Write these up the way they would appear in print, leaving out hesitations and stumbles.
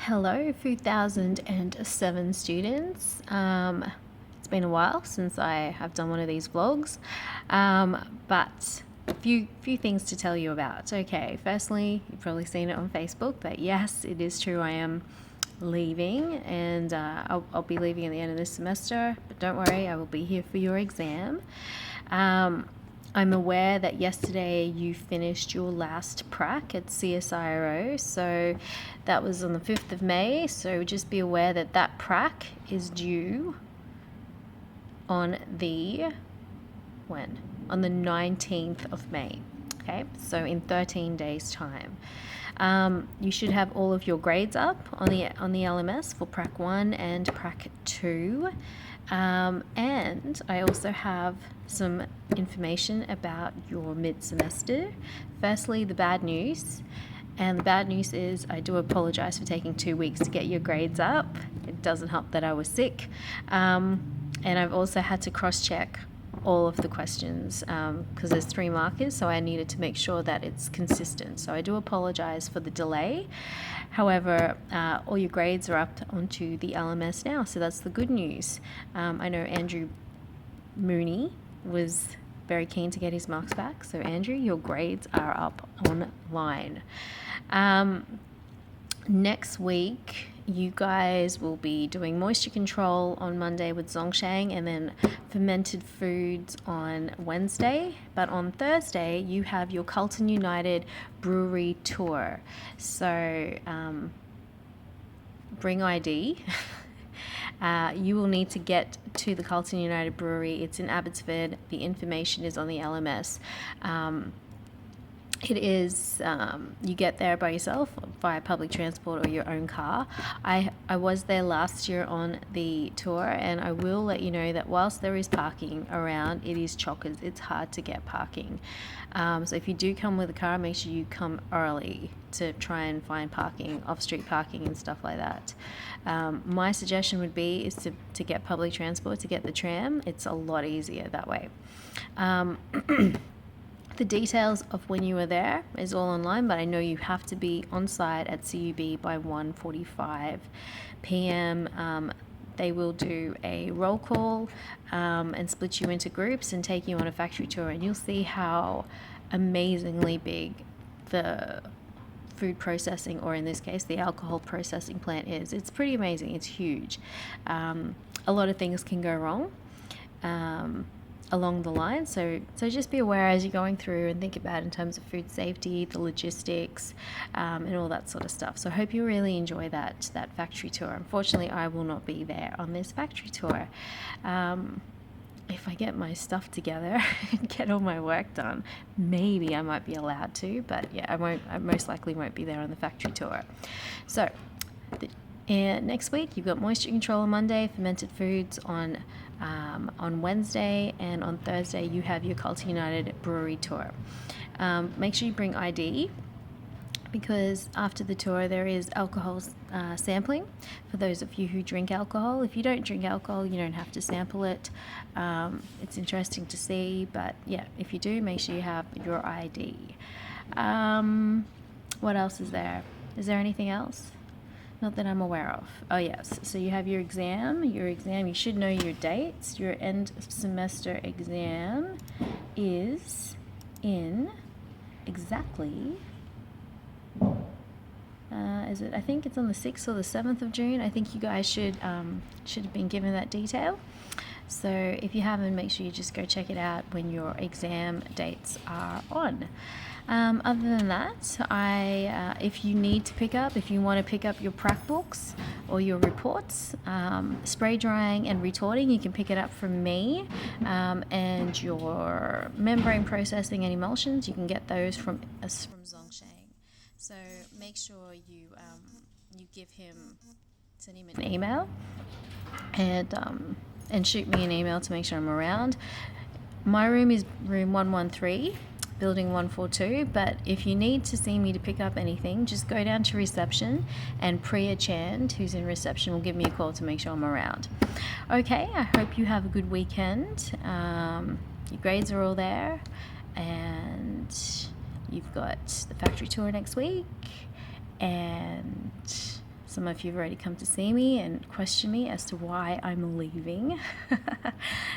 Hello, 2007 students. It's been a while since I have done one of these vlogs, but a few things to tell you about. Okay, firstly, you've probably seen it on Facebook, but yes, it is true. I am leaving, and I'll be leaving at the end of this semester. But don't worry, I will be here for your exam. I'm aware that yesterday you finished your last prac at CSIRO, so that was on the 5th of May, so just be aware that that prac is due on the, when? On the 19th of May, okay? So in 13 days time. You should have all of your grades up on the LMS for prac 1 and prac 2. And I also have some information about your mid-semester. Firstly, the bad news. And the bad news is I do apologize for taking 2 weeks to get your grades up. It doesn't help that I was sick. And I've also had to cross-check all of the questions because there's 3 markers, so I needed to make sure that it's consistent. So I do apologize for the delay. However, all your grades are up onto the LMS now, so that's the good news. I know Andrew Mooney was very keen to get his marks back, so Andrew, your grades are up online. Next week, you guys will be doing moisture control on Monday with Zhongshan, and then fermented foods on Wednesday. But on Thursday, you have your Carlton United brewery tour. So bring ID. You will need to get to the Carlton United brewery. It's in Abbotsford. The information is on the LMS. It is, you get there by yourself via public transport or your own car. I was there last year on the tour, and I will let you know that whilst there is parking around, it is chockers. It's hard to get parking. So if you do come with a car, make sure you come early to try and find parking, off-street parking and stuff like that. My suggestion would be is to get public transport, to get the tram. It's a lot easier that way. The details of when you are there is all online, but I know you have to be on site at CUB by 1:45 p.m. They will do a roll call and split you into groups and take you on a factory tour, and you'll see how amazingly big the food processing, or in this case the alcohol processing plant is. It's pretty amazing. It's huge. A lot of things can go wrong along the line, so just be aware as you're going through and think about in terms of food safety, the logistics, and all that sort of stuff. So I hope you really enjoy that factory tour. Unfortunately, I will not be there on this factory tour. If I get my stuff together and get all my work done, maybe I might be allowed to, but yeah, I most likely won't be there on the factory tour. So and next week, you've got moisture control on Monday, fermented foods on Wednesday, and on Thursday you have your Carlton United brewery tour. Make sure you bring ID, because after the tour there is alcohol sampling for those of you who drink alcohol. If you don't drink alcohol, you don't have to sample it. It's interesting to see, but yeah, if you do, make sure you have your ID. What else is there? Is there anything else? Not that I'm aware of. Oh yes, so you have your exam. You should know your dates. Your end semester exam is in exactly, I think it's on the 6th or the 7th of June. I think you guys should have been given that detail. So if you haven't, make sure you just go check it out when your exam dates are on. Other than that, if you want to pick up your prac books or your reports, spray drying and retorting, you can pick it up from me, and your membrane processing and emulsions, you can get those from Zhongshan. So make sure you send him an email, and shoot me an email to make sure I'm around. My room is room 113. Building 142, but if you need to see me to pick up anything, just go down to reception, and Priya Chand, who's in reception, will give me a call to make sure I'm around. Okay, I hope you have a good weekend. Your grades are all there, and you've got the factory tour next week, and some of you have already come to see me and question me as to why I'm leaving.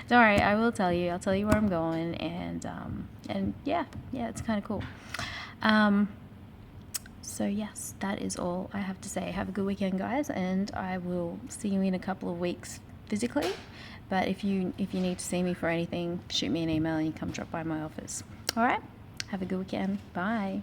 Don't worry, I will tell you. I'll tell you where I'm going, and yeah, it's kind of cool. So yes, that is all I have to say. Have a good weekend, guys, and I will see you in a couple of weeks physically. But if you need to see me for anything, shoot me an email and you come drop by my office. All right, have a good weekend. Bye.